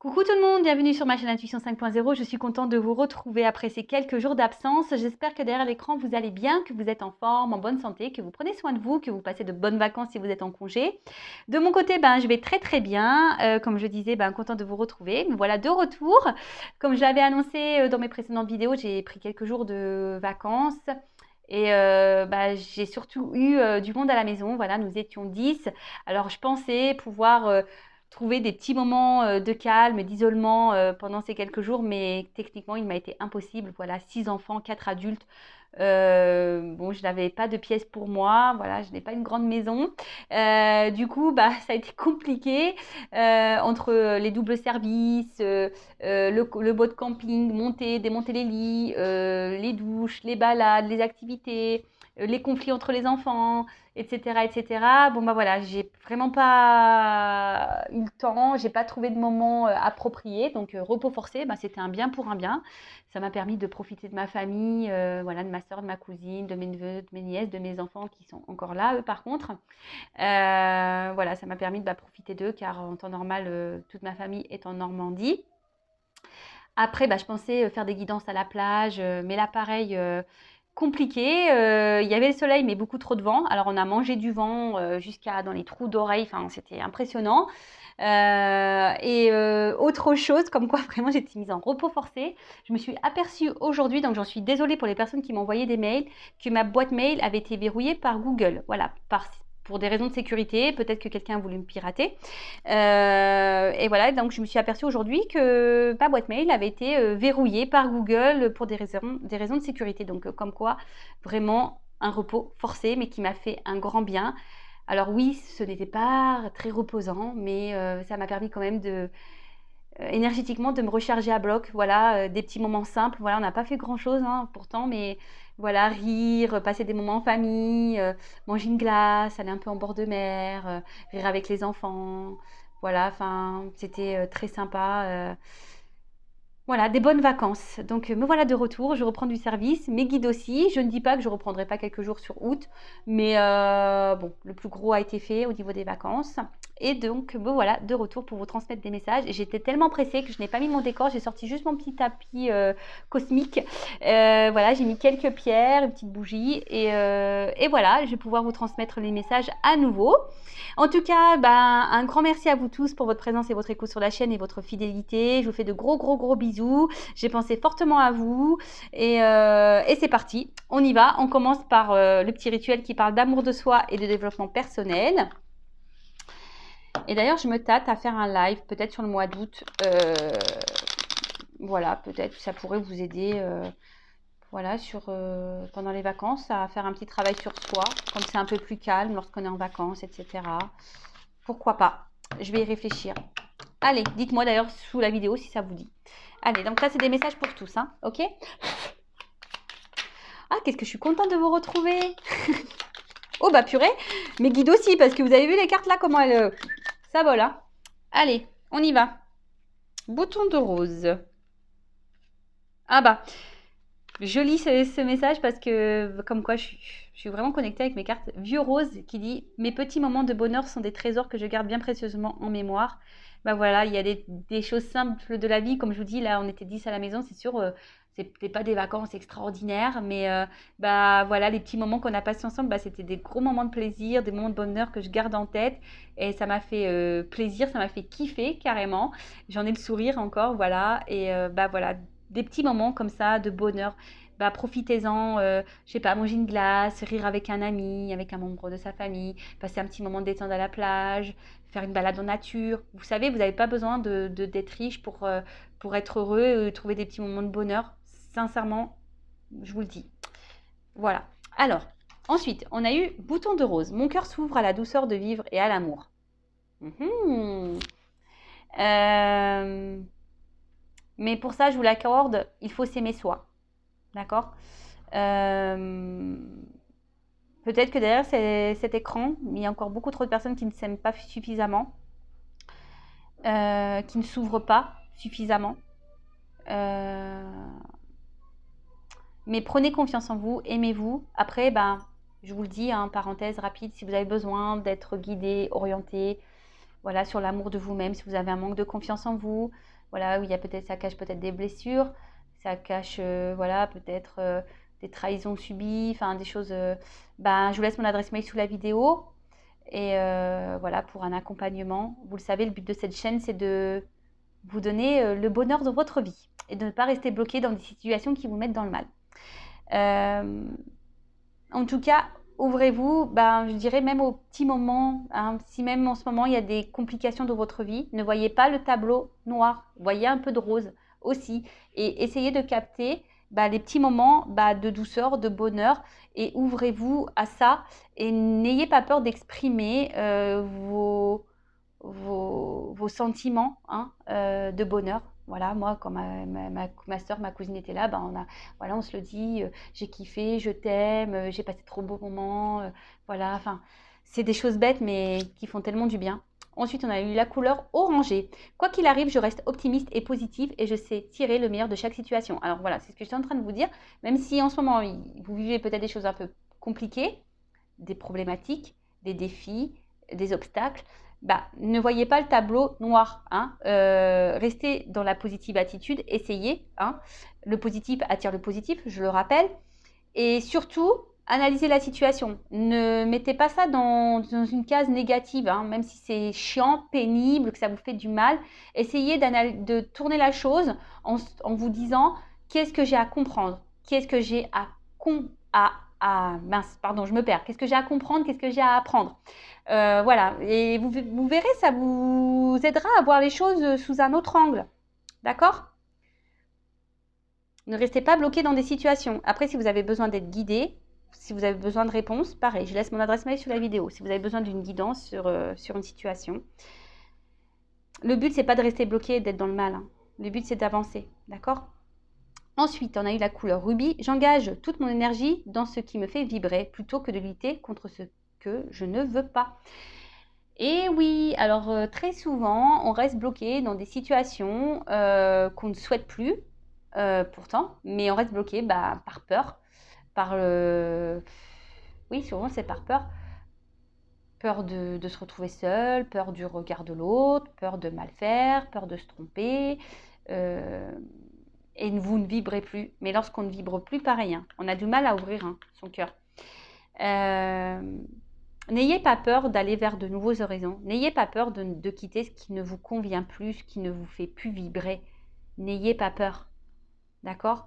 Coucou tout le monde, bienvenue sur ma chaîne Intuition 5.0. Je suis contente de vous retrouver après ces quelques jours d'absence. J'espère que derrière l'écran, vous allez bien, que vous êtes en forme, en bonne santé, que vous prenez soin de vous, que vous passez de bonnes vacances si vous êtes en congé. De mon côté, je vais très bien. Comme je disais, contente de vous retrouver. Me voilà de retour. Comme je l'avais annoncé dans mes précédentes vidéos, j'ai pris quelques jours de vacances. Et j'ai surtout eu du monde à la maison. Voilà, nous étions 10. Alors, je pensais pouvoir trouver des petits moments de calme, d'isolement pendant ces quelques jours, mais techniquement, il m'a été impossible. Voilà, 6 enfants, 4 adultes. Bon, je n'avais pas de pièce pour moi, voilà, je n'ai pas une grande maison. Du coup, ça a été compliqué entre les doubles services, le boat camping, monter, démonter les lits, les douches, les balades, les activités, les conflits entre les enfants, etc., etc. Bon, voilà, j'ai vraiment pas eu le temps, j'ai pas trouvé de moment approprié, donc repos forcé, c'était un bien pour un bien. Ça m'a permis de profiter de ma famille, voilà, de ma soeur, de ma cousine, de mes neveux, de mes nièces, de mes enfants qui sont encore là, eux, par contre. Voilà, ça m'a permis de profiter d'eux, car en temps normal, toute ma famille est en Normandie. Après, je pensais faire des guidances à la plage, mais là, pareil, compliqué. Il y avait le soleil, mais beaucoup trop de vent. Alors, on a mangé du vent jusqu'à dans les trous d'oreilles. Enfin, c'était impressionnant. Autre chose, comme quoi vraiment j'étais mise en repos forcé. Je me suis aperçue aujourd'hui, donc j'en suis désolée pour les personnes qui m'envoyaient des mails, que ma boîte mail avait été verrouillée par Google. Voilà, pour des raisons de sécurité, peut-être que quelqu'un a voulu me pirater. Et voilà, donc je me suis aperçue aujourd'hui que ma boîte mail avait été verrouillée par Google pour des raisons de sécurité. Donc comme quoi, vraiment un repos forcé, mais qui m'a fait un grand bien. Alors oui, ce n'était pas très reposant, mais ça m'a permis quand même énergétiquement de me recharger à bloc. Voilà, des petits moments simples. Voilà, on n'a pas fait grand-chose pourtant, mais voilà, rire, passer des moments en famille, manger une glace, aller un peu en bord de mer, rire avec les enfants. Voilà, enfin, c'était très sympa. Voilà, des bonnes vacances. Donc me voilà de retour, je reprends du service, mes guides aussi. Je ne dis pas que je ne reprendrai pas quelques jours sur août, mais bon, le plus gros a été fait au niveau des vacances. Et donc me voilà de retour pour vous transmettre des messages. J'étais tellement pressée que je n'ai pas mis mon décor, j'ai sorti juste mon petit tapis cosmique. Voilà, j'ai mis quelques pierres, une petite bougie et voilà, je vais pouvoir vous transmettre les messages à nouveau. En tout cas, un grand merci à vous tous pour votre présence et votre écoute sur la chaîne et votre fidélité. Je vous fais de gros bisous. J'ai pensé fortement à vous et c'est parti. On y va. On commence par le petit rituel qui parle d'amour de soi et de développement personnel. Et d'ailleurs, je me tâte à faire un live peut-être sur le mois d'août. Voilà, peut-être ça pourrait vous aider. Voilà, pendant les vacances, à faire un petit travail sur soi, comme c'est un peu plus calme lorsqu'on est en vacances, etc. Pourquoi pas? Je vais y réfléchir. Allez, dites-moi d'ailleurs sous la vidéo si ça vous dit. Allez, donc ça, c'est des messages pour tous, hein, ok? Ah, qu'est-ce que je suis contente de vous retrouver. Oh, purée, mes guides aussi, parce que vous avez vu les cartes là, comment elles... ça vole, hein. Allez, on y va. Bouton de rose. Ah je lis ce message parce que, comme quoi, je suis vraiment connectée avec mes cartes. Vieux Rose qui dit « Mes petits moments de bonheur sont des trésors que je garde bien précieusement en mémoire. » Voilà, il y a des choses simples de la vie. Comme je vous dis, là, on était 10 à la maison. C'est sûr, c'était pas des vacances extraordinaires. Mais voilà, les petits moments qu'on a passés ensemble, c'était des gros moments de plaisir, des moments de bonheur que je garde en tête. Et ça m'a fait plaisir, ça m'a fait kiffer carrément. J'en ai le sourire encore, voilà. Et voilà, des petits moments comme ça de bonheur. Profitez-en, je sais pas, manger une glace, rire avec un ami, avec un membre de sa famille, passer un petit moment de détente à la plage, faire une balade en nature. Vous savez, vous n'avez pas besoin d'être riche pour être heureux, trouver des petits moments de bonheur. Sincèrement, je vous le dis. Voilà. Alors, ensuite, on a eu bouton de rose. Mon cœur s'ouvre à la douceur de vivre et à l'amour. Mais pour ça, je vous l'accorde, il faut s'aimer soi. D'accord? Peut-être que derrière cet écran, il y a encore beaucoup trop de personnes qui ne s'aiment pas suffisamment, qui ne s'ouvrent pas suffisamment. Mais prenez confiance en vous, aimez-vous. Après, je vous le dis, parenthèse rapide, si vous avez besoin d'être guidé, orienté, voilà, sur l'amour de vous-même, si vous avez un manque de confiance en vous, voilà, où il y a peut-être, ça cache peut-être des blessures, ça cache, voilà, peut-être des trahisons subies, enfin des choses. Ben, je vous laisse mon adresse mail sous la vidéo. Et voilà, pour un accompagnement. Vous le savez, le but de cette chaîne, c'est de vous donner le bonheur de votre vie et de ne pas rester bloqué dans des situations qui vous mettent dans le mal. En tout cas, ouvrez-vous, ben, je dirais même au petit moment, hein, si même en ce moment il y a des complications dans votre vie, ne voyez pas le tableau noir, voyez un peu de rose aussi et essayez de capter les petits moments de douceur, de bonheur et ouvrez-vous à ça et n'ayez pas peur d'exprimer vos sentiments hein, de bonheur. Voilà, moi, quand ma soeur, ma cousine était là, on se le dit, j'ai kiffé, je t'aime, j'ai passé trop beaux moments. Voilà, enfin, c'est des choses bêtes, mais qui font tellement du bien. Ensuite, on a eu la couleur orangée. Quoi qu'il arrive, je reste optimiste et positive et je sais tirer le meilleur de chaque situation. Alors voilà, c'est ce que je suis en train de vous dire. Même si en ce moment, vous vivez peut-être des choses un peu compliquées, des problématiques, des défis, des obstacles, ne voyez pas le tableau noir. Hein. Restez dans la positive attitude, essayez. Hein. Le positif attire le positif, je le rappelle. Et surtout, analysez la situation. Ne mettez pas ça dans une case négative, hein, même si c'est chiant, pénible, que ça vous fait du mal. Essayez de tourner la chose en vous disant qu'est-ce que j'ai à comprendre, qu'est-ce que j'ai mince, pardon, je me perds. Qu'est-ce que j'ai à comprendre, qu'est-ce que j'ai à apprendre. Voilà, et vous verrez, ça vous aidera à voir les choses sous un autre angle. D'accord ? Ne restez pas bloqué dans des situations. Après, si vous avez besoin d'être guidé, si vous avez besoin de réponses, pareil, je laisse mon adresse mail sous la vidéo. Si vous avez besoin d'une guidance sur une situation. Le but, c'est pas de rester bloqué et d'être dans le mal. Hein. Le but, c'est d'avancer. D'accord ? Ensuite, on a eu la couleur rubis. J'engage toute mon énergie dans ce qui me fait vibrer plutôt que de lutter contre ce que je ne veux pas. Et oui, alors très souvent, on reste bloqué dans des situations qu'on ne souhaite plus, pourtant, mais on reste bloqué par peur, oui, souvent c'est par peur. Peur de se retrouver seul, peur du regard de l'autre, peur de mal faire, peur de se tromper. Et vous ne vibrez plus. Mais lorsqu'on ne vibre plus, pareil, hein, on a du mal à ouvrir son cœur. N'ayez pas peur d'aller vers de nouveaux horizons. N'ayez pas peur de quitter ce qui ne vous convient plus, ce qui ne vous fait plus vibrer. N'ayez pas peur. D'accord ?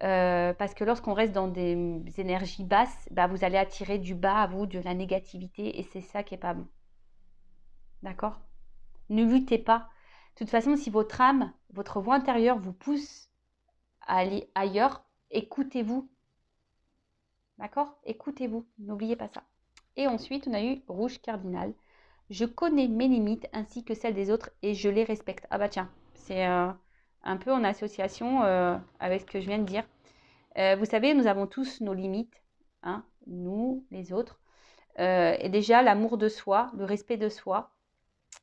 Parce que lorsqu'on reste dans des énergies basses, vous allez attirer du bas à vous, de la négativité, et c'est ça qui n'est pas bon. D'accord ? Ne luttez pas. De toute façon, si votre âme, votre voix intérieure vous pousse à aller ailleurs, écoutez-vous. D'accord ? Écoutez-vous. N'oubliez pas ça. Et ensuite, on a eu rouge cardinal. Je connais mes limites ainsi que celles des autres et je les respecte. Ah bah tiens, c'est un peu en association avec ce que je viens de dire. Vous savez, nous avons tous nos limites, hein, nous, les autres. Et déjà, l'amour de soi, le respect de soi,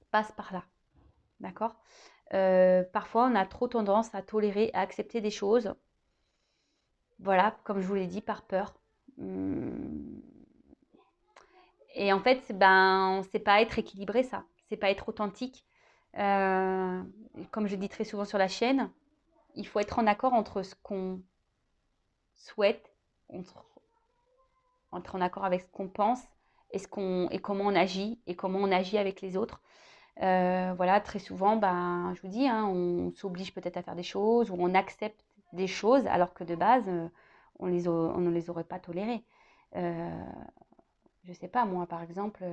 passe par là. D'accord ? Parfois, on a trop tendance à tolérer, à accepter des choses. Voilà, comme je vous l'ai dit, par peur. Et en fait, c'est pas être équilibré, ça. C'est pas être authentique. Comme je dis très souvent sur la chaîne, il faut être en accord entre ce qu'on souhaite, entre en accord avec ce qu'on pense et comment on agit et comment on agit avec les autres. Voilà, très souvent, je vous dis, hein, on s'oblige peut-être à faire des choses ou on accepte des choses alors que de base, on ne les aurait pas tolérées. Je sais pas, moi, par exemple,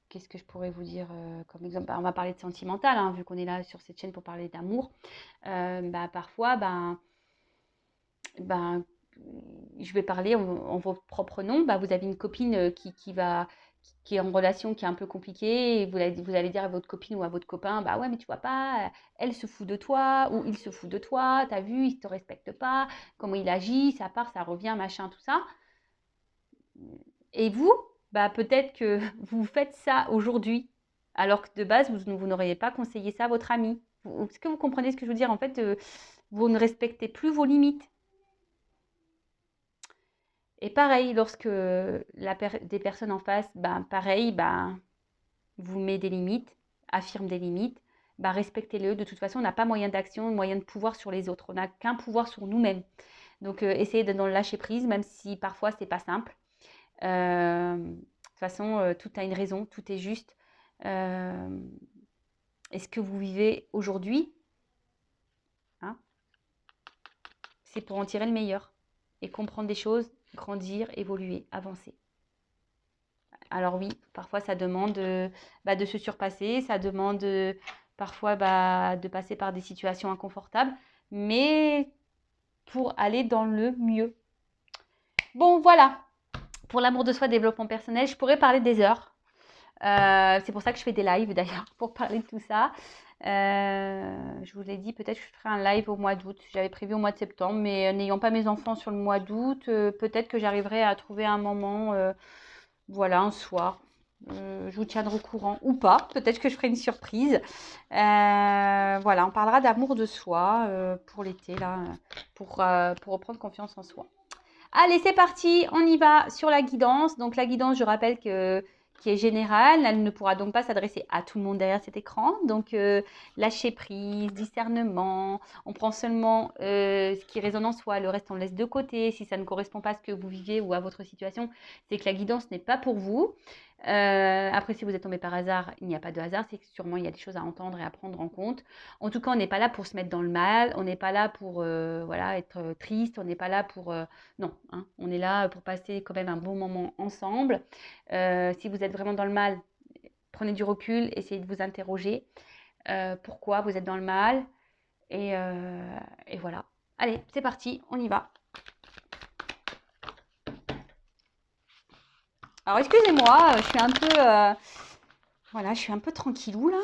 qu'est-ce que je pourrais vous dire comme exemple? On va parler de sentimental, hein, vu qu'on est là sur cette chaîne pour parler d'amour. Parfois, je vais parler en votre propre nom. Vous avez une copine qui est en relation, qui est un peu compliquée, et vous allez dire à votre copine ou à votre copain, ouais, mais tu vois pas, elle se fout de toi, ou il se fout de toi, t'as vu, il te respecte pas, comment il agit, ça part, ça revient, machin, tout ça. Et vous, peut-être que vous faites ça aujourd'hui, alors que de base, vous n'auriez pas conseillé ça à votre ami. Est-ce que vous comprenez ce que je veux dire? En fait, vous ne respectez plus vos limites. Et pareil, lorsque des personnes en face, pareil, vous met des limites, affirme des limites, bah respectez-le. De toute façon, on n'a pas moyen d'action, moyen de pouvoir sur les autres. On n'a qu'un pouvoir sur nous-mêmes. Donc, essayez d'être dans le lâcher prise, même si parfois c'est pas simple. De toute façon, tout a une raison, tout est juste. Euh, et ce que vous vivez aujourd'hui, hein, c'est pour en tirer le meilleur et comprendre des choses, grandir, évoluer, avancer. Alors oui, parfois ça demande de se surpasser, ça demande parfois de passer par des situations inconfortables, mais pour aller dans le mieux. Bon, voilà, pour l'amour de soi, développement personnel, je pourrais parler des heures. C'est pour ça que je fais des lives d'ailleurs, pour parler de tout ça. Je vous l'ai dit, peut-être que je ferai un live au mois d'août. J'avais prévu au mois de septembre, mais n'ayant pas mes enfants sur le mois d'août, peut-être que j'arriverai à trouver un moment, voilà, un soir. Je vous tiendrai au courant ou pas. Peut-être que je ferai une surprise. Voilà, on parlera d'amour de soi pour l'été, là, pour reprendre confiance en soi. Allez, c'est parti, on y va sur la guidance. Donc la guidance, je rappelle qui est générale, elle ne pourra donc pas s'adresser à tout le monde derrière cet écran. Donc lâcher prise, discernement, on prend seulement ce qui résonne en soi, le reste on laisse de côté. Si ça ne correspond pas à ce que vous vivez ou à votre situation, c'est que la guidance n'est pas pour vous. Après, si vous êtes tombé par hasard, il n'y a pas de hasard, c'est que sûrement il y a des choses à entendre et à prendre en compte. En tout cas, on n'est pas là pour se mettre dans le mal, on n'est pas là pour voilà, être triste, on n'est pas là pour... non, hein, on est là pour passer quand même un bon moment ensemble. Si vous êtes vraiment dans le mal, prenez du recul, essayez de vous interroger. Pourquoi vous êtes dans le mal et voilà. Allez, c'est parti, on y va. Alors, excusez-moi, je suis un peu... voilà, je suis un peu tranquillou, là.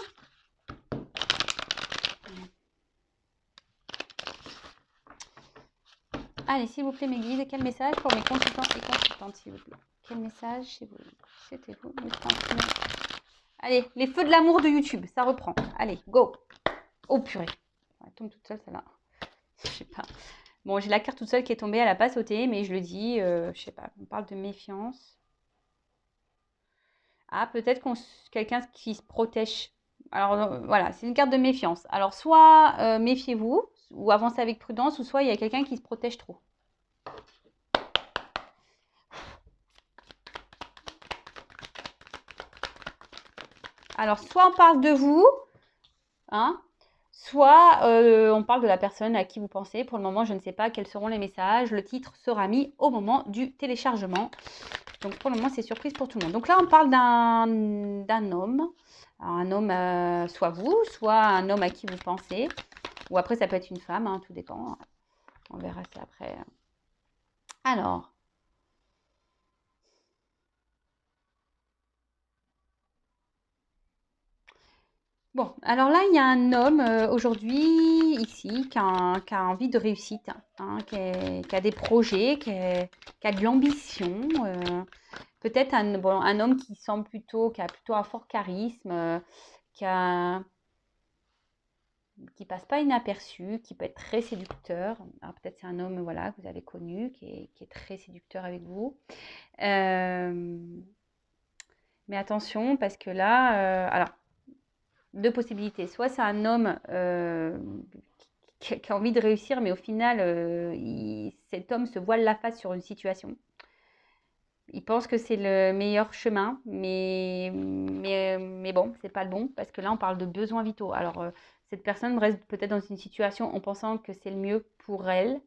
Allez, s'il vous plaît, mes guides, quel message pour mes consultants et consultantes, s'il vous plaît? Quel message souhaitez-vous me transmettre? Allez, les feux de l'amour de YouTube, ça reprend. Allez, go. Oh purée. Elle tombe toute seule, celle-là. Je sais pas. Bon, j'ai la carte toute seule qui est tombée, elle n'a pas sauté, mais je le dis, je sais pas. On parle de méfiance. Ah, peut-être quelqu'un qui se protège. Alors voilà, c'est une carte de méfiance. Alors soit méfiez-vous, ou avancez avec prudence, ou soit il y a quelqu'un qui se protège trop. Alors soit on parle de vous, hein, soit on parle de la personne à qui vous pensez. Pour le moment, je ne sais pas quels seront les messages. Le titre sera mis au moment du téléchargement. Donc pour le moment, c'est surprise pour tout le monde. Donc là, on parle d'un homme. Alors, un homme, soit vous, soit un homme à qui vous pensez. Ou après, ça peut être une femme, hein, tout dépend. On verra ça après. Alors. Bon, alors là, il y a un homme aujourd'hui, ici, qui a envie de réussite, hein, qui a des projets, qui a de l'ambition. Peut-être un homme qui semble qui a plutôt un fort charisme, qui passe pas inaperçu, qui peut être très séducteur. Alors peut-être c'est un homme voilà, que vous avez connu, qui est très séducteur avec vous. Mais attention, parce que là, alors, deux possibilités. Soit c'est un homme qui a envie de réussir, mais au final, cet homme se voile la face sur une situation. Il pense que c'est le meilleur chemin, mais bon, c'est pas le bon, parce que là, on parle de besoins vitaux. Alors, cette personne reste peut-être dans une situation en pensant que c'est le mieux pour elle.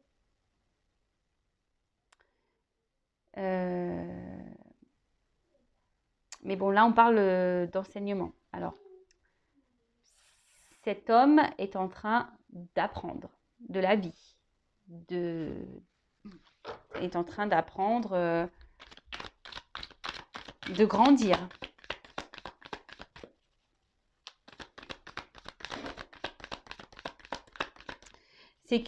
Mais bon, là, on parle d'enseignement. Alors, cet homme est en train d'apprendre de la vie, est en train d'apprendre, de grandir. C'est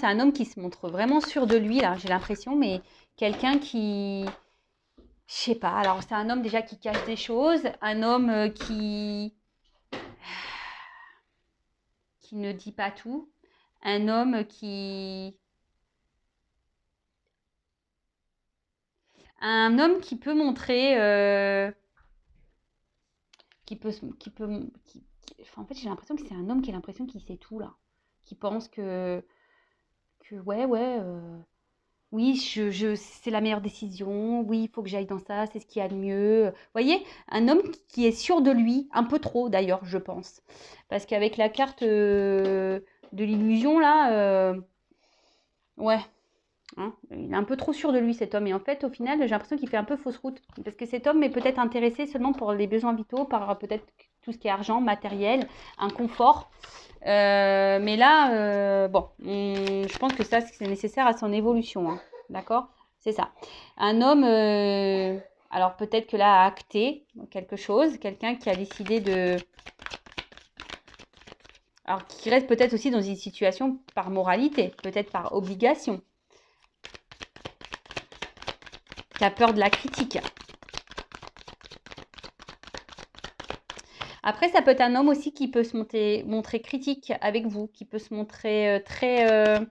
un homme qui se montre vraiment sûr de lui, là, j'ai l'impression, mais quelqu'un qui, je sais pas, alors c'est un homme déjà qui cache des choses, un homme qui ne dit pas tout, un homme qui peut montrer Enfin, en fait, j'ai l'impression que c'est un homme qui a l'impression qu'il sait tout là, qui pense que ouais, oui, c'est la meilleure décision. Oui, il faut que j'aille dans ça, c'est ce qu'il y a de mieux. Vous voyez, un homme qui est sûr de lui, un peu trop d'ailleurs, je pense. Parce qu'avec la carte de l'illusion, là, ouais, hein, il est un peu trop sûr de lui, cet homme. Et en fait, au final, j'ai l'impression qu'il fait un peu fausse route. Parce que cet homme est peut-être intéressé seulement pour les besoins vitaux, par peut-être tout ce qui est argent, matériel, un confort. Mais là, bon, je pense que ça, c'est nécessaire à son évolution. Hein. D'accord? C'est ça. Un homme, alors peut-être que là, a acté quelque chose, quelqu'un qui a décidé de... Alors, qui reste peut-être aussi dans une situation par moralité, peut-être par obligation, qui a peur de la critique. Après, ça peut être un homme aussi qui peut se montrer critique avec vous, qui peut se montrer très...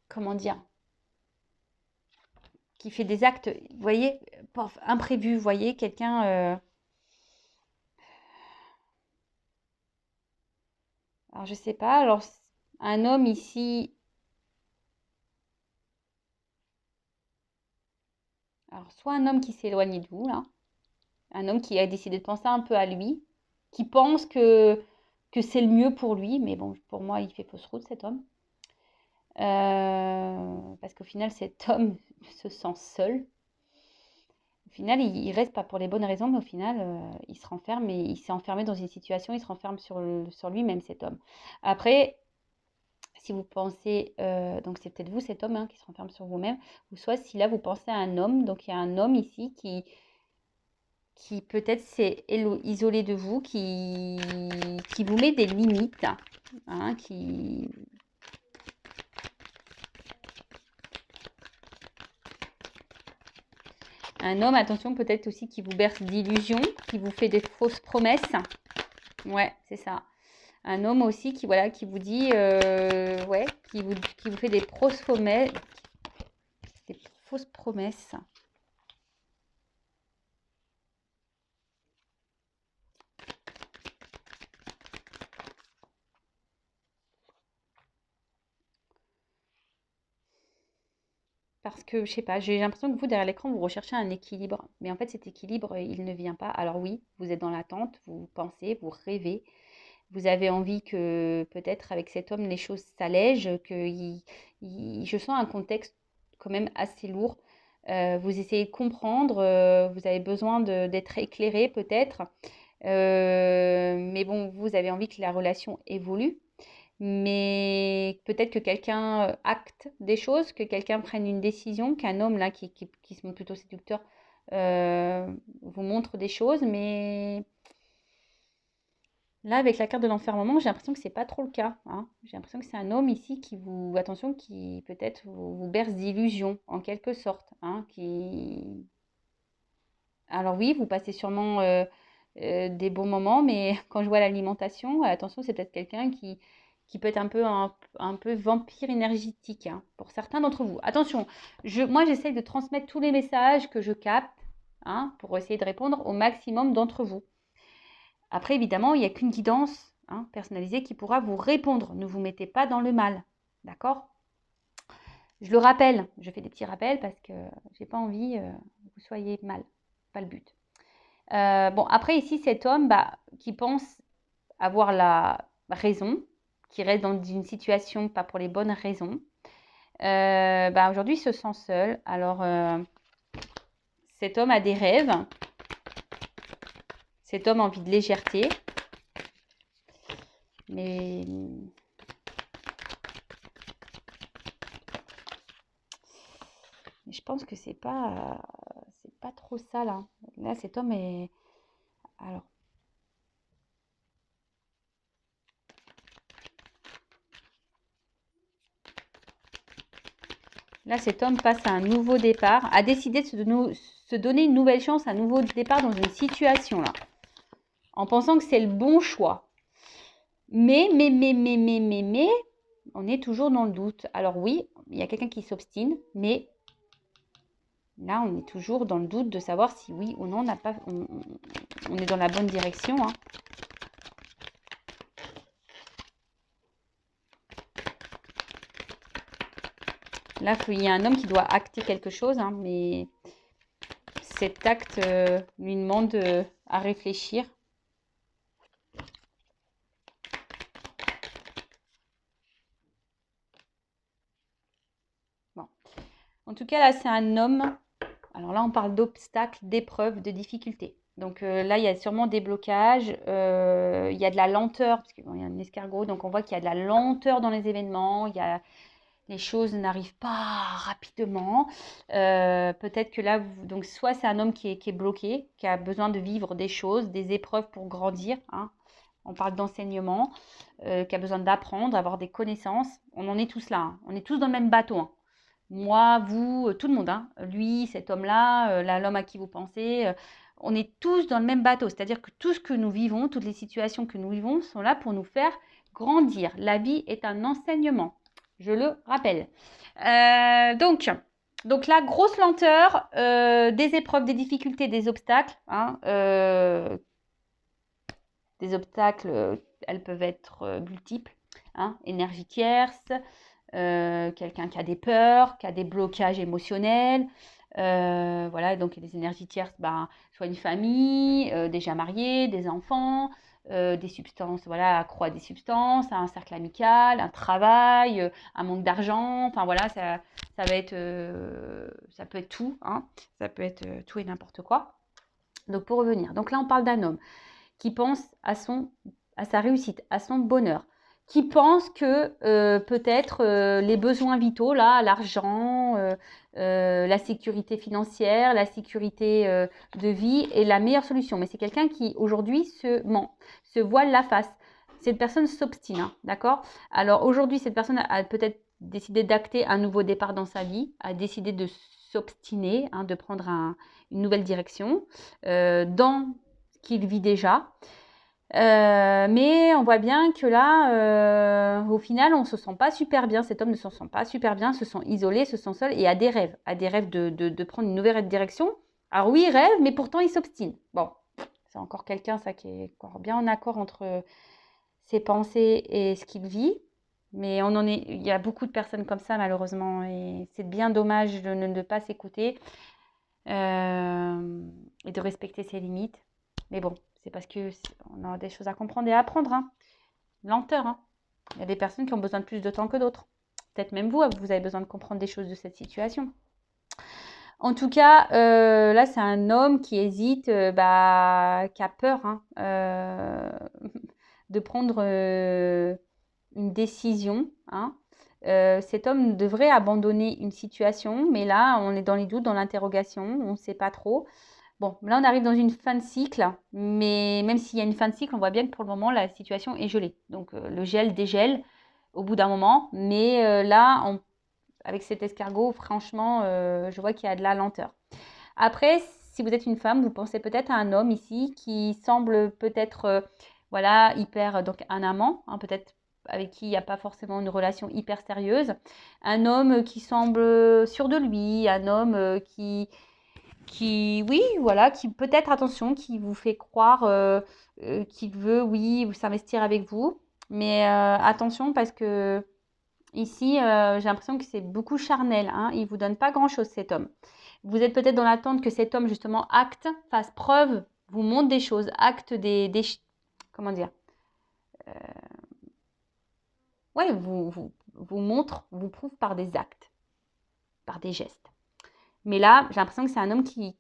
comment dire? Qui fait des actes, vous voyez, imprévus, vous voyez, quelqu'un... alors, je sais pas, alors, un homme ici... Alors, soit un homme qui s'est éloigné de vous, là, un homme qui a décidé de penser un peu à lui, qui pense que c'est le mieux pour lui, mais bon, pour moi, il fait fausse route, cet homme. Parce qu'au final, cet homme se sent seul. Au final, il reste pas pour les bonnes raisons, mais au final, il se renferme et il s'est enfermé dans une situation, il se renferme sur lui-même, cet homme. Après, si vous pensez, donc c'est peut-être vous, cet homme, hein, qui se renferme sur vous-même, ou soit si là, vous pensez à un homme, donc il y a un homme ici qui peut-être s'est isolé de vous, qui vous met des limites, hein, Un homme, attention, peut-être aussi qui vous berce d'illusions, qui vous fait des fausses promesses. Ouais, c'est ça. Un homme aussi qui, voilà, qui vous dit, ouais, qui vous fait des fausses promesses. Des fausses promesses. Parce que, je sais pas, j'ai l'impression que vous, derrière l'écran, vous recherchez un équilibre. Mais en fait, cet équilibre, il ne vient pas. Alors oui, vous êtes dans l'attente, vous pensez, vous rêvez. Vous avez envie que peut-être avec cet homme, les choses s'allègent, je sens un contexte quand même assez lourd. Vous essayez de comprendre, vous avez besoin d'être éclairé peut-être. Mais bon, vous avez envie que la relation évolue. Mais peut-être que quelqu'un acte des choses, que quelqu'un prenne une décision, qu'un homme là qui se montre plutôt séducteur vous montre des choses, mais là, avec la carte de l'enfermement, j'ai l'impression que c'est pas trop le cas. Hein. J'ai l'impression que c'est un homme ici qui vous, attention, qui peut-être vous berce d'illusions, en quelque sorte. Hein, Alors oui, vous passez sûrement des bons moments, mais quand je vois l'alimentation, attention, c'est peut-être quelqu'un qui peut être un peu vampire énergétique, hein, pour certains d'entre vous. Attention, moi j'essaye de transmettre tous les messages que je capte, hein, pour essayer de répondre au maximum d'entre vous. Après, évidemment, il n'y a qu'une guidance, hein, personnalisée qui pourra vous répondre. Ne vous mettez pas dans le mal. D'accord? Je le rappelle, je fais des petits rappels parce que j'ai pas envie que vous soyez mal. Pas le but. Bon, après, ici, cet homme qui pense avoir la raison, qui reste dans une situation pas pour les bonnes raisons, aujourd'hui, il se sent seul. Alors, cet homme a des rêves. Cet homme a envie de légèreté. Mais je pense que c'est pas trop ça là. Là, cet homme est... Alors, là, cet homme passe à un nouveau départ, a décidé de se donner une nouvelle chance, un nouveau départ dans une situation là, en pensant que c'est le bon choix. Mais, on est toujours dans le doute. Alors oui, il y a quelqu'un qui s'obstine, mais Là, on est toujours dans le doute de savoir si oui ou non on est dans la bonne direction. Hein. Là, il y a un homme qui doit acter quelque chose, hein, mais cet acte lui demande à réfléchir. Bon. En tout cas, là, c'est un homme. Alors là, on parle d'obstacles, d'épreuves, de difficultés. Donc là, il y a sûrement des blocages, il y a de la lenteur, parce qu'il y a un escargot, donc on voit qu'il y a de la lenteur dans les événements, les choses n'arrivent pas rapidement. Peut-être que là, donc soit c'est un homme qui est bloqué, qui a besoin de vivre des choses, des épreuves pour grandir. Hein. On parle d'enseignement, qui a besoin d'apprendre, avoir des connaissances. On en est tous là, hein. On est tous dans le même bateau. Hein. Moi, vous, tout le monde. Hein. Lui, cet homme-là, l'homme à qui vous pensez. On est tous dans le même bateau. C'est-à-dire que tout ce que nous vivons, toutes les situations que nous vivons sont là pour nous faire grandir. La vie est un enseignement. Je le rappelle. Donc là, grosse lenteur, des épreuves, des difficultés, des obstacles. Hein, des obstacles, elles peuvent être multiples. Hein, énergie tierce, quelqu'un qui a des peurs, qui a des blocages émotionnels. Voilà, donc les énergies tierces, soit une famille, déjà mariée, des enfants, des substances, voilà, accro à des substances, un cercle amical, un travail, un manque d'argent, enfin voilà, ça va être, ça peut être tout, hein, ça peut être tout et n'importe quoi. Donc pour revenir, donc là on parle d'un homme qui pense à sa réussite, à son bonheur, qui pense que peut-être les besoins vitaux, là, l'argent, la sécurité financière, la sécurité de vie est la meilleure solution. Mais c'est quelqu'un qui aujourd'hui se ment, se voile la face. Cette personne s'obstine, hein, d'accord? Alors aujourd'hui, cette personne a peut-être décidé d'acter un nouveau départ dans sa vie, a décidé de s'obstiner, hein, de prendre une nouvelle direction dans ce qu'il vit déjà. Mais on voit bien que là, au final, on ne se sent pas super bien. Cet homme ne se sent pas super bien, se sent isolé, se sent seul et a des rêves de prendre une nouvelle direction. Alors oui, il rêve, mais pourtant il s'obstine. Bon, c'est encore quelqu'un, ça, qui est encore bien en accord entre ses pensées et ce qu'il vit. Mais il y a beaucoup de personnes comme ça, malheureusement, et c'est bien dommage de ne pas s'écouter et de respecter ses limites. Mais bon, c'est parce qu'on a des choses à comprendre et à apprendre. Hein. Lenteur. Hein. Il y a des personnes qui ont besoin de plus de temps que d'autres. Peut-être même vous avez besoin de comprendre des choses de cette situation. En tout cas, là, c'est un homme qui hésite, qui a peur, hein, de prendre une décision. Hein. Cet homme devrait abandonner une situation, mais là, on est dans les doutes, dans l'interrogation, on ne sait pas trop. Bon, là, on arrive dans une fin de cycle, mais même s'il y a une fin de cycle, on voit bien que pour le moment, la situation est gelée. Donc, le gel dégèle au bout d'un moment, mais là, avec cet escargot, franchement, je vois qu'il y a de la lenteur. Après, si vous êtes une femme, vous pensez peut-être à un homme ici qui semble peut-être, voilà, hyper, donc un amant, hein, peut-être avec qui il n'y a pas forcément une relation hyper sérieuse. Un homme qui semble sûr de lui, un homme oui, voilà, qui peut-être, attention, qui vous fait croire qu'il veut, oui, s'investir avec vous. Mais attention parce que ici, j'ai l'impression que c'est beaucoup charnel. Hein, il ne vous donne pas grand-chose, cet homme. Vous êtes peut-être dans l'attente que cet homme, justement, acte, fasse preuve, vous montre des choses, acte comment dire, ouais, vous montre, vous prouve par des actes, par des gestes. Mais là, j'ai l'impression que c'est un homme qui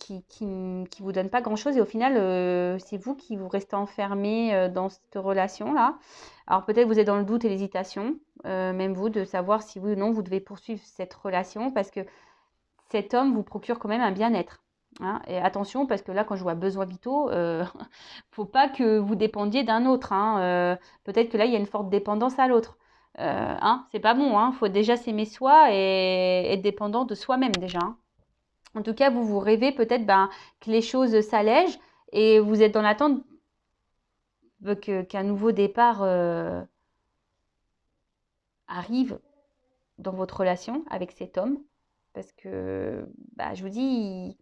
vous donne pas grand-chose et au final, c'est vous qui vous restez enfermé dans cette relation-là. Alors peut-être vous êtes dans le doute et l'hésitation, même vous, de savoir si oui ou non vous devez poursuivre cette relation parce que cet homme vous procure quand même un bien-être. Hein. Et attention, parce que là, quand je vois besoins vitaux, faut pas que vous dépendiez d'un autre. Hein. Peut-être que là, il y a une forte dépendance à l'autre. Hein, c'est pas bon. Hein. Faut déjà s'aimer soi et être dépendant de soi-même déjà. Hein. En tout cas, vous rêvez peut-être que les choses s'allègent et vous êtes dans l'attente qu'un nouveau départ arrive dans votre relation avec cet homme. parce que, bah, je vous dis,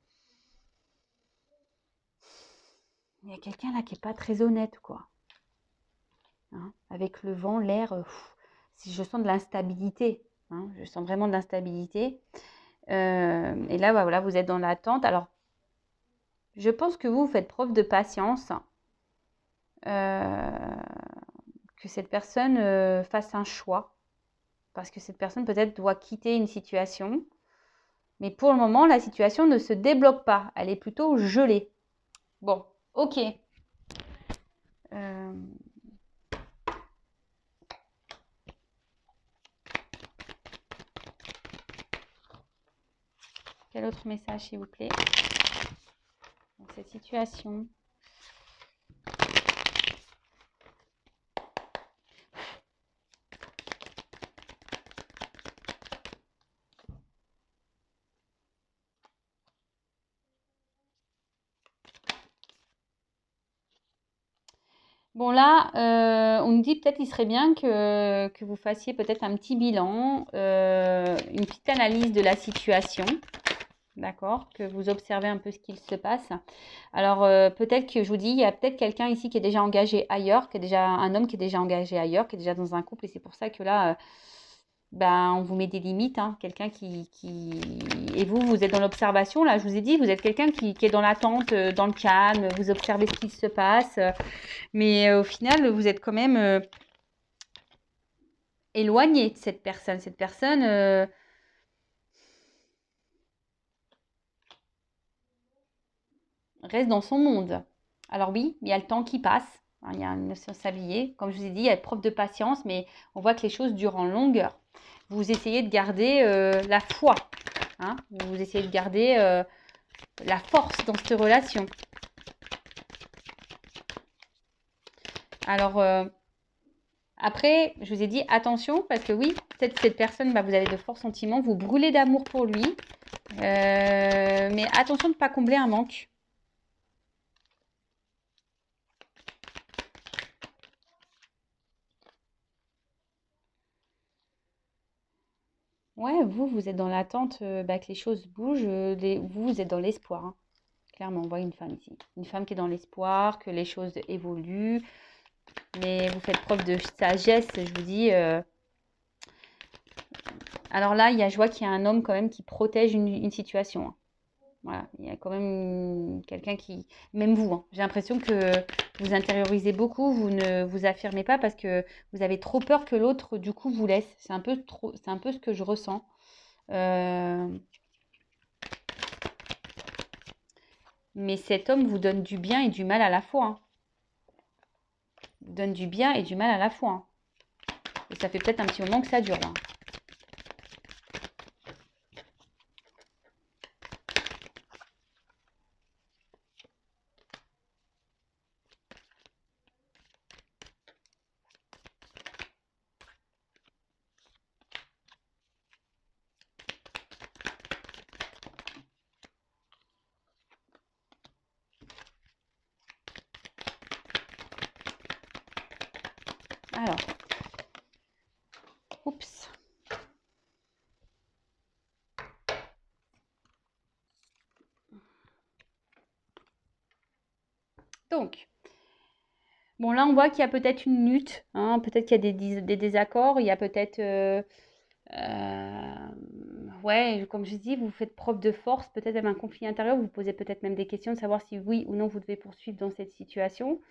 il y a quelqu'un là qui n'est pas très honnête, quoi. Hein. Avec le vent, l'air, si je sens de l'instabilité, hein, je sens vraiment de l'instabilité. Et là, bah, voilà, vous êtes dans l'attente. Alors, je pense que vous faites preuve de patience, que cette personne fasse un choix, parce que cette personne peut-être doit quitter une situation, mais pour le moment, la situation ne se débloque pas, elle est plutôt gelée. Bon, ok. Euh, Quel autre message, s'il vous plaît, dans cette situation? Bon là, on nous dit peut-être qu'il serait bien que vous fassiez peut-être un petit bilan, une petite analyse de la situation, d'accord? Que vous observez un peu ce qu'il se passe. Alors peut-être que je vous dis, il y a peut-être quelqu'un ici qui est déjà engagé ailleurs, qui est déjà un homme qui est déjà engagé ailleurs, qui est déjà dans un couple, et c'est pour ça que là, ben, on vous met des limites, hein. Quelqu'un qui... Et vous êtes dans l'observation, là, je vous ai dit, vous êtes quelqu'un qui est dans l'attente, dans le calme, vous observez ce qui se passe, mais au final, vous êtes quand même éloigné de cette personne. Cette personne reste dans son monde. Alors oui, il y a le temps qui passe, hein, il y a une s'habiller. Comme je vous ai dit, il y a preuve de patience, mais on voit que les choses durent en longueur. Vous essayez de garder la foi, hein, vous essayez de garder la force dans cette relation. Alors, après, je vous ai dit attention, parce que oui, peut-être cette personne, bah, vous avez de forts sentiments, vous brûlez d'amour pour lui, mais attention de ne pas combler un manque. Ouais, vous êtes dans l'attente bah, que les choses bougent, vous êtes dans l'espoir, hein. Clairement, on voit une femme ici. Une femme qui est dans l'espoir, que les choses évoluent, mais vous faites preuve de sagesse, je vous dis. Alors là, je vois qu'il y a un homme quand même qui protège une situation, hein. Voilà, il y a quand même quelqu'un qui... Même vous, hein, j'ai l'impression que vous intériorisez beaucoup, vous ne vous affirmez pas parce que vous avez trop peur que l'autre, du coup, vous laisse. C'est un peu trop, c'est un peu ce que je ressens. Euh, Mais cet homme vous donne du bien et du mal à la fois, hein. Vous donne du bien et du mal à la fois, hein. Et ça fait peut-être un petit moment que ça dure, là. Alors, oups. Donc, bon, là, on voit qu'il y a peut-être une lutte, hein, peut-être qu'il y a des désaccords, il y a peut-être... ouais, comme je dis, vous faites preuve de force, peut-être même un conflit intérieur, vous posez peut-être même des questions de savoir si oui ou non vous devez poursuivre dans cette situation.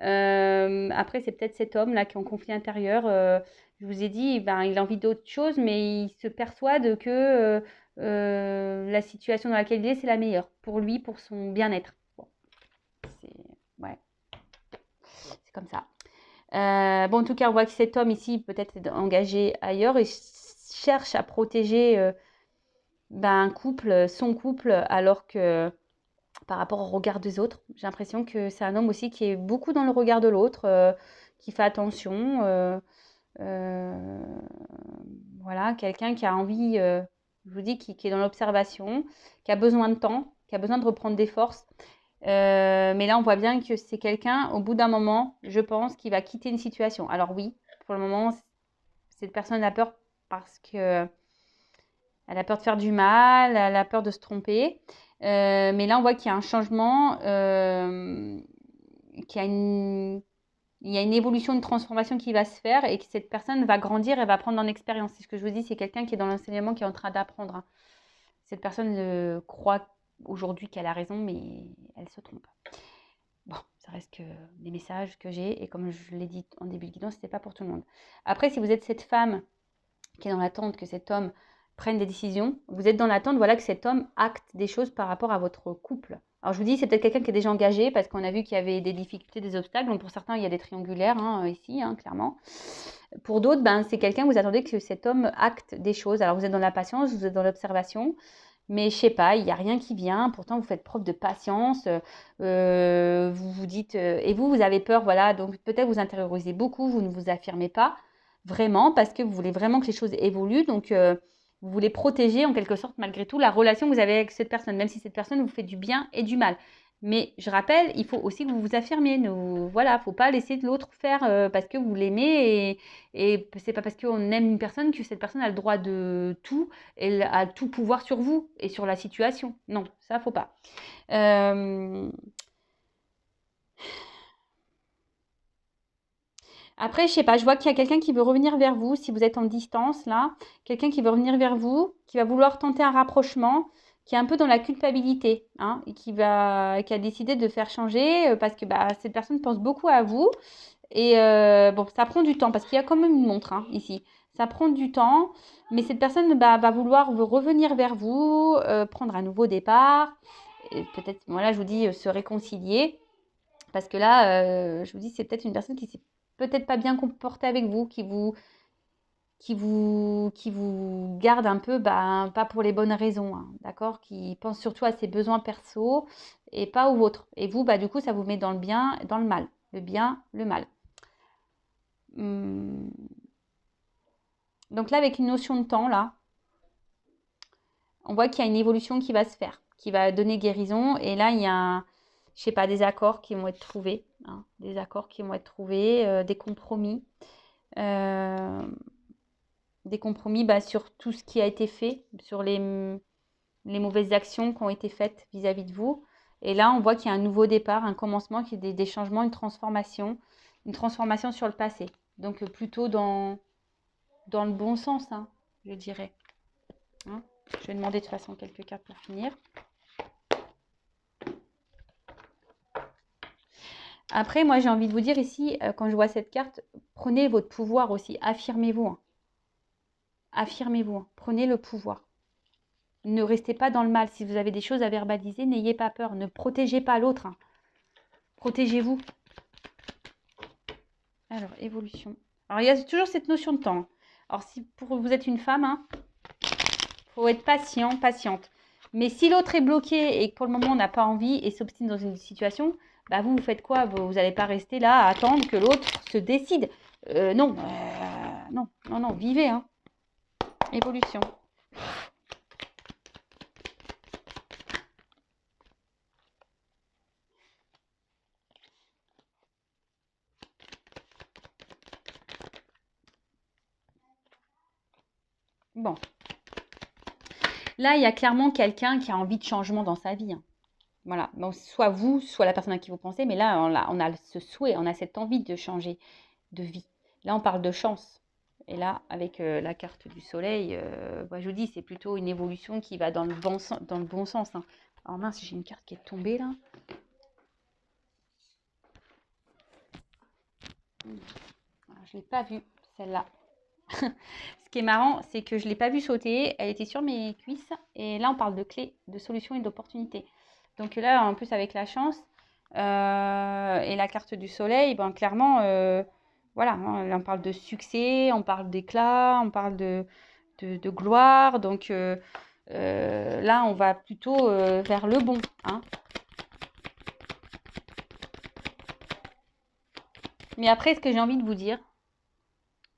Après, c'est peut-être cet homme-là qui est en conflit intérieur. Je vous ai dit, ben, il a envie d'autre chose, mais il se persuade que la situation dans laquelle il est, c'est la meilleure pour lui, pour son bien-être. Bon, ouais, c'est comme ça. Bon, en tout cas, on voit que cet homme ici peut-être est engagé ailleurs et cherche à protéger ben, un couple, son couple, alors que par rapport au regard des autres, j'ai l'impression que c'est un homme aussi qui est beaucoup dans le regard de l'autre, qui fait attention. Euh, voilà, quelqu'un qui a envie, je vous dis, qui est dans l'observation, qui a besoin de temps, qui a besoin de reprendre des forces. Mais là, on voit bien que c'est quelqu'un, au bout d'un moment, je pense, qui va quitter une situation. Alors oui, pour le moment, cette personne a peur parce que Elle a peur de faire du mal, elle a peur de se tromper. Mais là, on voit qu'il y a un changement, il y a une évolution, une transformation qui va se faire et que cette personne va grandir et va prendre en expérience. C'est ce que je vous dis, c'est quelqu'un qui est dans l'enseignement, qui est en train d'apprendre, hein. Cette personne croit aujourd'hui qu'elle a raison, mais elle se trompe. Bon, ça reste que des messages que j'ai et comme je l'ai dit en début de guidon, ce n'était pas pour tout le monde. Après, si vous êtes cette femme qui est dans l'attente que cet homme prenne des décisions, vous êtes dans l'attente, voilà, que cet homme acte des choses par rapport à votre couple. Alors je vous dis, c'est peut-être quelqu'un qui est déjà engagé parce qu'on a vu qu'il y avait des difficultés, des obstacles. Donc pour certains, il y a des triangulaires ici, clairement. Pour d'autres, c'est quelqu'un, vous attendez que cet homme acte des choses. Alors vous êtes dans la patience, vous êtes dans l'observation. Mais je sais pas, il n'y a rien qui vient. Pourtant, vous faites preuve de patience. Vous vous dites... et vous avez peur, voilà. Donc peut-être vous intériorisez beaucoup, vous ne vous affirmez pas vraiment parce que vous voulez vraiment que les choses évoluent. Donc vous voulez protéger en quelque sorte malgré tout la relation que vous avez avec cette personne, même si cette personne vous fait du bien et du mal. Mais je rappelle, il faut aussi que vous vous affirmiez. Voilà, il ne faut pas laisser l'autre faire parce que vous l'aimez et c'est pas parce qu'on aime une personne que cette personne a le droit de tout, elle a tout pouvoir sur vous et sur la situation. Non, ça faut pas. Après, je sais pas, je vois qu'il y a quelqu'un qui veut revenir vers vous, si vous êtes en distance là, quelqu'un qui veut revenir vers vous, qui va vouloir tenter un rapprochement, qui est un peu dans la culpabilité, hein, et qui a décidé de faire changer parce que cette personne pense beaucoup à vous. Et bon, ça prend du temps parce qu'il y a quand même une montre ici. Ça prend du temps, mais cette personne va vouloir revenir vers vous, prendre un nouveau départ, et peut-être, voilà, je vous dis, se réconcilier. Parce que là, je vous dis, c'est peut-être une personne qui s'est peut-être pas bien comportée avec vous, qui vous garde un peu, pas pour les bonnes raisons, hein, d'accord? Qui pense surtout à ses besoins perso et pas aux vôtres. Et vous, du coup, ça vous met dans le bien et dans le mal. Le bien, le mal. Donc là, avec une notion de temps, là, on voit qu'il y a une évolution qui va se faire, qui va donner guérison. Et là, il y a, je sais pas, des accords qui vont être trouvés, hein, des accords qui vont être trouvés, des compromis. Des compromis sur tout ce qui a été fait, sur les mauvaises actions qui ont été faites vis-à-vis de vous. Et là, on voit qu'il y a un nouveau départ, un commencement, qu'il y a des changements, une transformation sur le passé. Donc plutôt dans le bon sens, je dirais. Hein, je vais demander de toute façon quelques cartes pour finir. Après, moi, j'ai envie de vous dire ici, quand je vois cette carte, prenez votre pouvoir aussi, affirmez-vous. Affirmez-vous, prenez le pouvoir. Ne restez pas dans le mal. Si vous avez des choses à verbaliser, n'ayez pas peur. Ne protégez pas l'autre. Protégez-vous. Alors, évolution. Alors, il y a toujours cette notion de temps. Alors, si vous êtes une femme, faut être patient, patiente. Mais si l'autre est bloqué et que pour le moment, on n'a pas envie et s'obstine dans une situation, vous faites quoi? Vous n'allez pas rester là à attendre que l'autre se décide. Non, vivez. Évolution. Bon. Là, il y a clairement quelqu'un qui a envie de changement dans sa vie. Voilà. Donc, soit vous, soit la personne à qui vous pensez, mais là, on a ce souhait, on a cette envie de changer de vie. Là, on parle de chance. Et là, avec la carte du soleil, je vous dis, c'est plutôt une évolution qui va dans le bon sens. Alors mince, j'ai une carte qui est tombée là. Alors, je ne l'ai pas vue, celle-là. Ce qui est marrant, c'est que je ne l'ai pas vue sauter. Elle était sur mes cuisses. Et là, on parle de clés, de solutions et d'opportunités. Donc là, en plus, avec la chance et la carte du soleil, clairement, voilà, on parle de succès, on parle d'éclat, on parle de gloire. Donc là, on va plutôt vers le bon. Mais après, ce que j'ai envie de vous dire,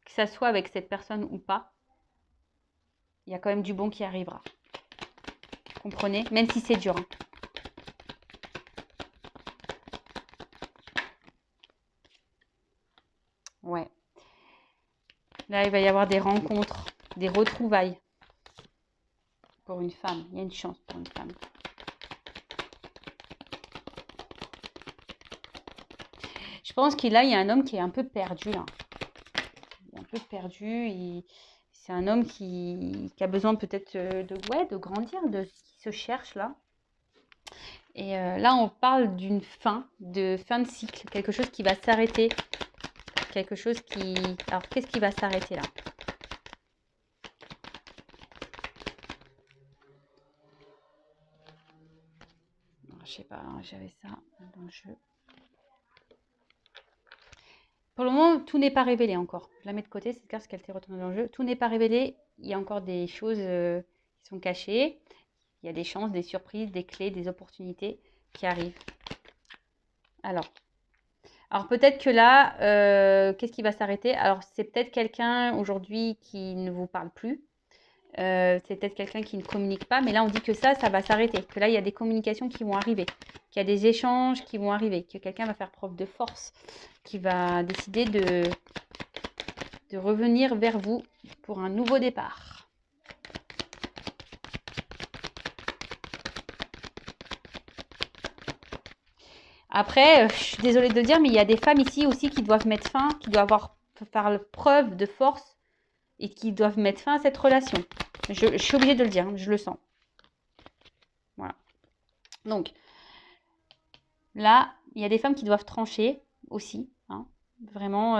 que ça soit avec cette personne ou pas, il y a quand même du bon qui arrivera. Comprenez? Même si c'est dur. Ouais. Là, il va y avoir des rencontres, des retrouvailles. Pour une femme, il y a une chance pour une femme. Je pense qu'il y a un homme qui est un peu perdu là. Il est un peu perdu. C'est un homme qui a besoin peut-être de grandir, qui se cherche là. Et là, on parle d'une fin de cycle, quelque chose qui va s'arrêter. Quelque chose qui... Alors, qu'est-ce qui va s'arrêter là? Je sais pas, j'avais ça dans le jeu. Pour le moment, tout n'est pas révélé encore. Je la mets de côté, cette carte, parce qu'elle était retournée dans le jeu. Tout n'est pas révélé. Il y a encore des choses qui sont cachées. Il y a des chances, des surprises, des clés, des opportunités qui arrivent. Alors peut-être que là, qu'est-ce qui va s'arrêter? Alors, c'est peut-être quelqu'un aujourd'hui qui ne vous parle plus. C'est peut-être quelqu'un qui ne communique pas. Mais là, on dit que ça va s'arrêter. Que là, il y a des communications qui vont arriver. Qu'il y a des échanges qui vont arriver. Que quelqu'un va faire preuve de force. Qui va décider de revenir vers vous pour un nouveau départ. Après, je suis désolée de le dire, mais il y a des femmes ici aussi qui doivent mettre fin, qui doivent faire preuve de force et qui doivent mettre fin à cette relation. Je suis obligée de le dire, hein, je le sens. Voilà. Donc, là, il y a des femmes qui doivent trancher aussi, hein, vraiment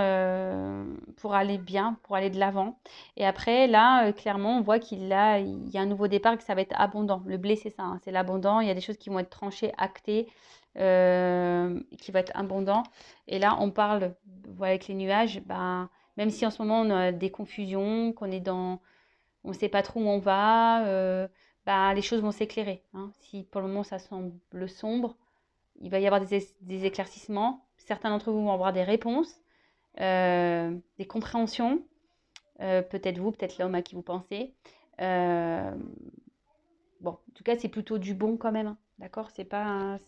pour aller bien, pour aller de l'avant. Et après, là, clairement, on voit il y a un nouveau départ, que ça va être abondant. Le blé, c'est ça, hein, c'est l'abondant. Il y a des choses qui vont être tranchées, actées, qui vont être abondant. Et là, on parle, voilà, avec les nuages, ben, même si en ce moment, on a des confusions, qu'on est dans... On ne sait pas trop où on va, ben, les choses vont s'éclairer. Hein. Si pour le moment, ça semble sombre, il va y avoir des éclaircissements. Certains d'entre vous vont avoir des réponses, des compréhensions. Peut-être vous, peut-être l'homme à qui vous pensez. Bon, en tout cas, c'est plutôt du bon quand même. Hein. D'accord? C'est pas.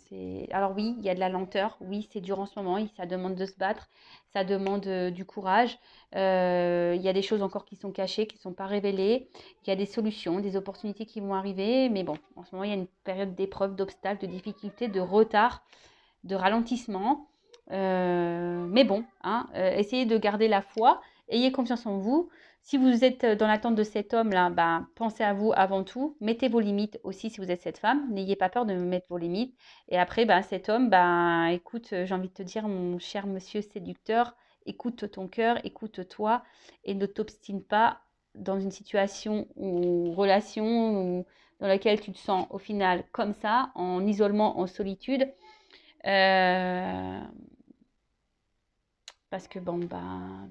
Alors oui, il y a de la lenteur. Oui, c'est dur en ce moment. Ça demande de se battre. Ça demande du courage. Il y a des choses encore qui sont cachées, qui ne sont pas révélées. Il y a des solutions, des opportunités qui vont arriver. Mais bon, en ce moment, il y a une période d'épreuve, d'obstacles, de difficultés, de retard, de ralentissement. Mais bon, hein, essayez de garder la foi. Ayez confiance en vous. Si vous êtes dans l'attente de cet homme-là, ben, pensez à vous avant tout. Mettez vos limites aussi si vous êtes cette femme. N'ayez pas peur de mettre vos limites. Et après, ben, cet homme, ben, écoute, j'ai envie de te dire, mon cher monsieur séducteur, écoute ton cœur, écoute-toi et ne t'obstine pas dans une situation ou relation dans laquelle tu te sens au final comme ça, en isolement, en solitude. Parce que bon, ben,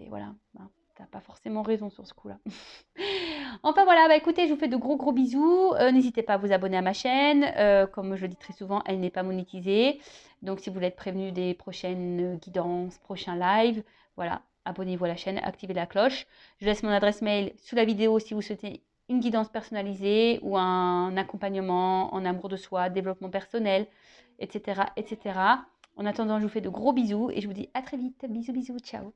voilà, ben, t'as pas forcément raison sur ce coup-là. Enfin voilà, bah écoutez, je vous fais de gros bisous. N'hésitez pas à vous abonner à ma chaîne. Comme je le dis très souvent, elle n'est pas monétisée. Donc si vous voulez être prévenu des prochaines guidances, prochains lives, voilà, abonnez-vous à la chaîne, activez la cloche. Je laisse mon adresse mail sous la vidéo si vous souhaitez une guidance personnalisée ou un accompagnement en amour de soi, développement personnel, etc., etc. En attendant, je vous fais de gros bisous et je vous dis à très vite. Bisous, ciao.